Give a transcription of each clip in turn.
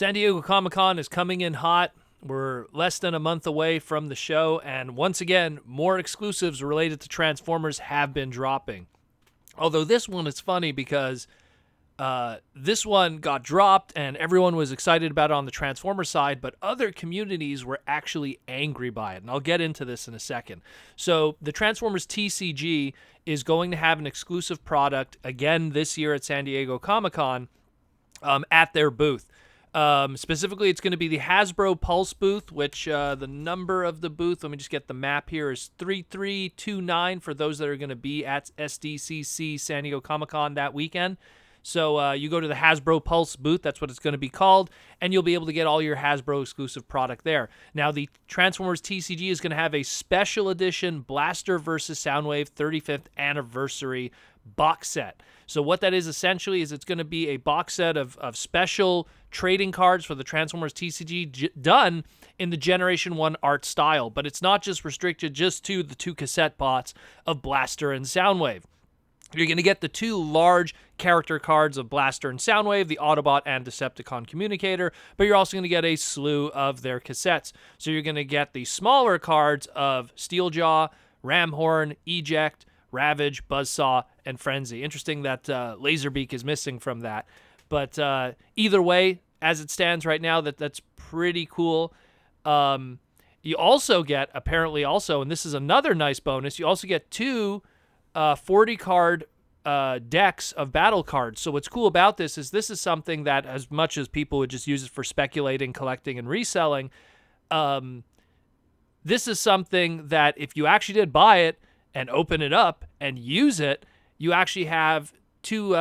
San Diego Comic-Con is coming in hot. We're less than a month away from the show, and once again, more exclusives related to Transformers have been dropping. Although this one is funny because this one got dropped and everyone was excited about it on the Transformer side, but other communities were actually angry by it. And I'll get into this in a second. So the Transformers TCG is going to have an exclusive product again this year at San Diego Comic-Con at their booth. Specifically, it's going to be the Hasbro Pulse booth, which the number of the booth, let me just get the map here, is 3329 for those that are going to be at SDCC San Diego Comic-Con that weekend. So you go to the Hasbro Pulse booth, that's what it's going to be called, and you'll be able to get all your Hasbro exclusive product there. Now, the Transformers TCG is going to have a special edition Blaster vs. Soundwave 35th anniversary box set. So what that is essentially is it's going to be a box set of special trading cards for the Transformers TCG done in the Generation 1 art style, but it's not just restricted just to the 2 cassette bots of Blaster and Soundwave. You're going to get the 2 large character cards of Blaster and Soundwave, the Autobot and Decepticon Communicator, but you're also going to get a slew of their cassettes. So you're going to get the smaller cards of Steeljaw, Ramhorn, Eject, Ravage, Buzzsaw, and Frenzy. Interesting that Laserbeak is missing from that. But either way, as it stands right now, that's pretty cool. You also get, apparently also, and this is another nice bonus, you also get 2 40-card decks of battle cards. So what's cool about this is something that, as much as people would just use it for speculating, collecting, and reselling, this is something that if you actually did buy it and open it up and use it, you actually have 2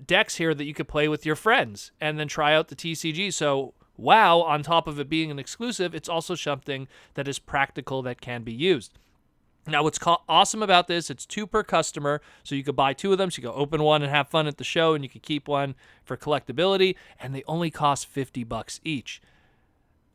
decks here that you could play with your friends and then try out the TCG. So wow, on top of it being an exclusive, it's also something that is practical that can be used. Now, what's awesome about this, it's 2 per customer, so you could buy 2 of them, so you can open one and have fun at the show, and you could keep one for collectability, and they only cost $50 each.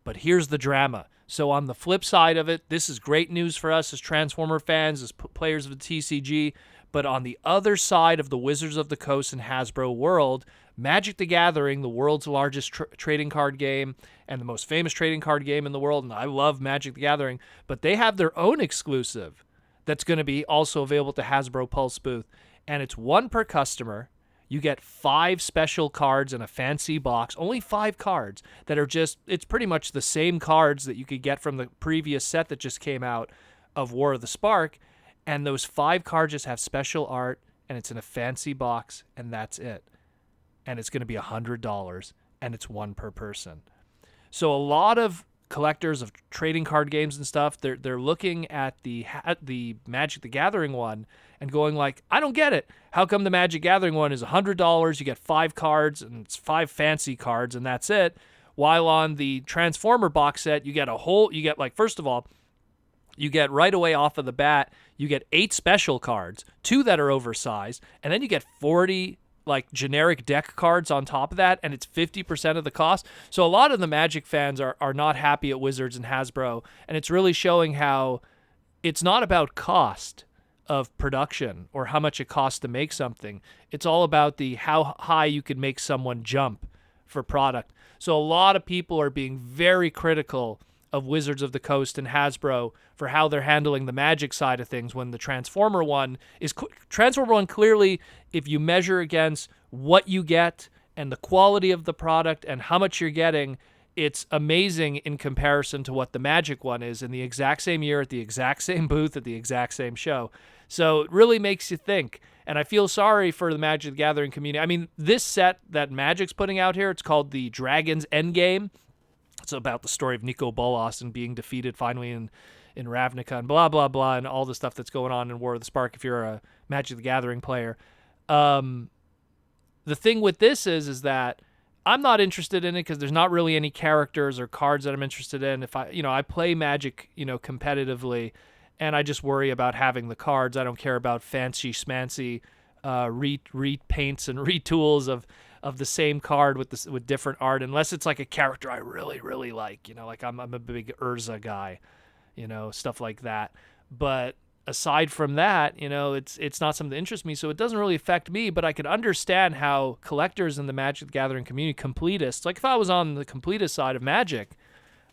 But here's the drama. So on the flip side of it, this is great news for us as Transformer fans, as players of the TCG, but on the other side of the Wizards of the Coast and Hasbro world, Magic the Gathering, the world's largest trading card game and the most famous trading card game in the world, and I love Magic the Gathering, but they have their own exclusive that's going to be also available at the Hasbro Pulse booth, and it's 1 per customer. You get 5 special cards in a fancy box, only 5 cards that are just, it's pretty much the same cards that you could get from the previous set that just came out of War of the Spark, and those 5 cards just have special art, and it's in a fancy box, and that's it. And it's going to be $100, and it's 1 per person. So a lot of collectors of trading card games and stuff, they're looking at the Magic the Gathering one and going like, I don't get it. How come the Magic Gathering one is $100? You get 5 cards, and it's 5 fancy cards, and that's it. While on the Transformer box set, you get first of all, you get right away off of the bat, you get 8 special cards, 2 that are oversized, and then you get 40 like generic deck cards on top of that, and it's 50% of the cost. So a lot of the Magic fans are not happy at Wizards and Hasbro, and it's really showing how it's not about cost of production or how much it costs to make something. It's all about the how high you can make someone jump for product. So a lot of people are being very critical of Wizards of the Coast and Hasbro for how they're handling the Magic side of things when the Transformer one clearly, if you measure against what you get and the quality of the product and how much you're getting, it's amazing in comparison to what the Magic one is in the exact same year at the exact same booth at the exact same show. So it really makes you think. And I feel sorry for the Magic the Gathering community. I mean, this set that Magic's putting out here, it's called the Dragon's Endgame. It's about the story of Nico Bolas and being defeated finally in Ravnica and blah, blah, blah, and all the stuff that's going on in War of the Spark if you're a Magic the Gathering player. The thing with this is that I'm not interested in it because there's not really any characters or cards that I'm interested in. If I play Magic, competitively, and I just worry about having the cards. I don't care about fancy schmancy repaints and retools of the same card with different art, unless it's like a character I really, really like, like I'm a big Urza guy, stuff like that. But aside from that, you know, it's not something that interests me, so it doesn't really affect me, but I could understand how collectors in the Magic the Gathering community, completists, like if I was on the completist side of Magic,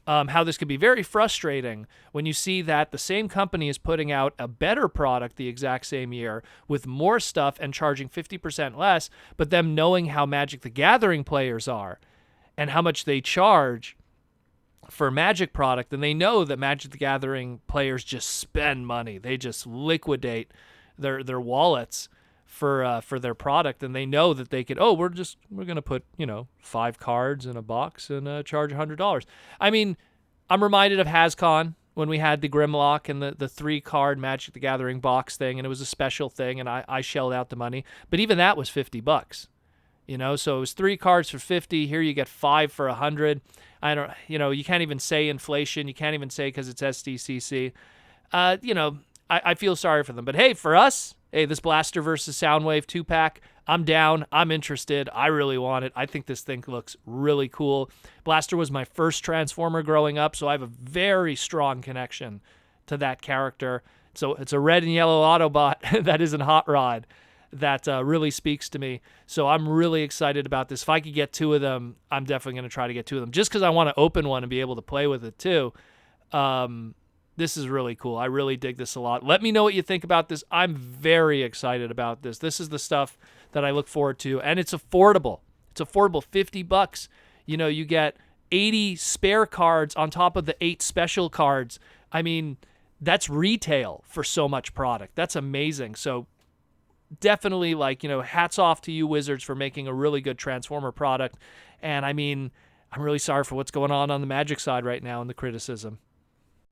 how this could be very frustrating when you see that the same company is putting out a better product the exact same year with more stuff and charging 50% less, but them knowing how Magic the Gathering players are and how much they charge for Magic product, and they know that Magic the Gathering players just spend money. They just liquidate their wallets for their product, and they know that they could, we're going to put, 5 cards in a box and charge $100. I mean, I'm reminded of HasCon when we had the Grimlock and the 3-card Magic the Gathering box thing, and it was a special thing, and I shelled out the money, but even that was $50. So it was 3 cards for 50. Here you get 5 for 100. I don't, you can't even say inflation. You can't even say because it's SDCC. I feel sorry for them. But hey, for us, this Blaster versus Soundwave 2-pack, I'm down. I'm interested. I really want it. I think this thing looks really cool. Blaster was my first Transformer growing up, so I have a very strong connection to that character. So it's a red and yellow Autobot that isn't Hot Rod. That really speaks to me. So I'm really excited about this. If I could get 2 of them, I'm definitely going to try to get 2 of them just because I want to open one and be able to play with it too. This is really cool. I really dig this a lot. Let me know what you think about this. I'm very excited about this. This is the stuff that I look forward to, and it's affordable. It's affordable, $50. You get 80 spare cards on top of the 8 special cards. I mean, that's retail for so much product. That's amazing. So definitely, hats off to you Wizards for making a really good Transformer product. And I mean, I'm really sorry for what's going on the Magic side right now and the criticism.